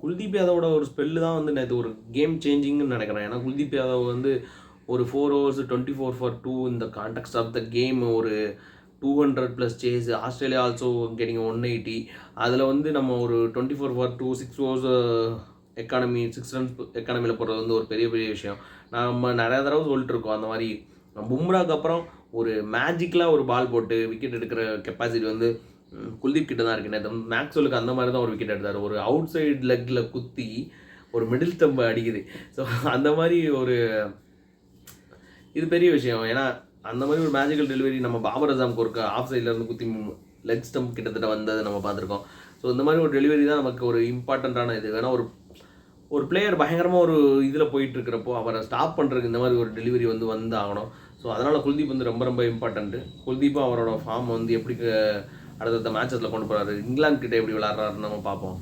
குல்தீப் யாதவோட ஒரு ஸ்பெல்லு தான் வந்து நேற்று ஒரு கேம் சேஞ்சிங்னு நினைக்கிறேன். ஏன்னா குல்தீப் யாதவ் வந்து ஒரு 4 overs 24 for 2 இந்த கான்டெக்ட் ஆஃப் த கேம், ஒரு 200+ சேஸ், ஆஸ்திரேலியா ஆல்சோ கெட்டிங் 180. அதில் வந்து நம்ம ஒரு 24 for 2 6 overs எக்கானமி 6 runs எக்கானமியில் போடுறது வந்து ஒரு பெரிய பெரிய விஷயம். நம்ம நிறைய தடவை சொல்லிட்டு இருக்கோம் அந்த மாதிரி. பும்ராக்கு அப்புறம் ஒரு மேஜிக்கலாக ஒரு பால் போட்டு விக்கெட் எடுக்கிற கெப்பாசிட்டி வந்து குல்தீப் கிட்ட தான் இருக்குது. நேற்று மேக்ஸ்வெலுக்கு அந்த மாதிரி தான் ஒரு விக்கெட் எடுத்தார். ஒரு அவுட் சைட் லெக்கில் குத்தி ஒரு மிடில் ஸ்டம்பை அடிக்குது. ஸோ அந்த மாதிரி ஒரு இது பெரிய விஷயம். ஏன்னா அந்த மாதிரி ஒரு மேஜிக்கல் டெலிவரி நம்ம பாபர் அசாம்க்கு ஒரு ஆஃப் சைட்லேருந்து குத்தி லெக் ஸ்டம்ப் கிட்டத்தட்ட வந்தது நம்ம பார்த்துருக்கோம். ஸோ இந்த மாதிரி ஒரு டெலிவரி தான் நமக்கு ஒரு இம்பார்ட்டண்ட்டான இது. வேணால் ஒரு பிளேயர் பயங்கரமாக ஒரு இதில் போயிட்டு இருக்கிறப்போ அவரை ஸ்டாப் பண்ணுறதுக்கு இந்த மாதிரி ஒரு டெலிவரி வந்து ஆகணும். ஸோ அதனால் குல்தீப் வந்து ரொம்ப ரொம்ப இம்பார்ட்டண்ட்டு. குல்தீப்பும் அவரோட ஃபார்ம் வந்து எப்படி அடுத்தடுத்த மேட்சஸில் கொண்டு போகிறாரு, இங்கிலாந்து கிட்டே எப்படி விளாட்றாருன்னு நம்ம பார்ப்போம்.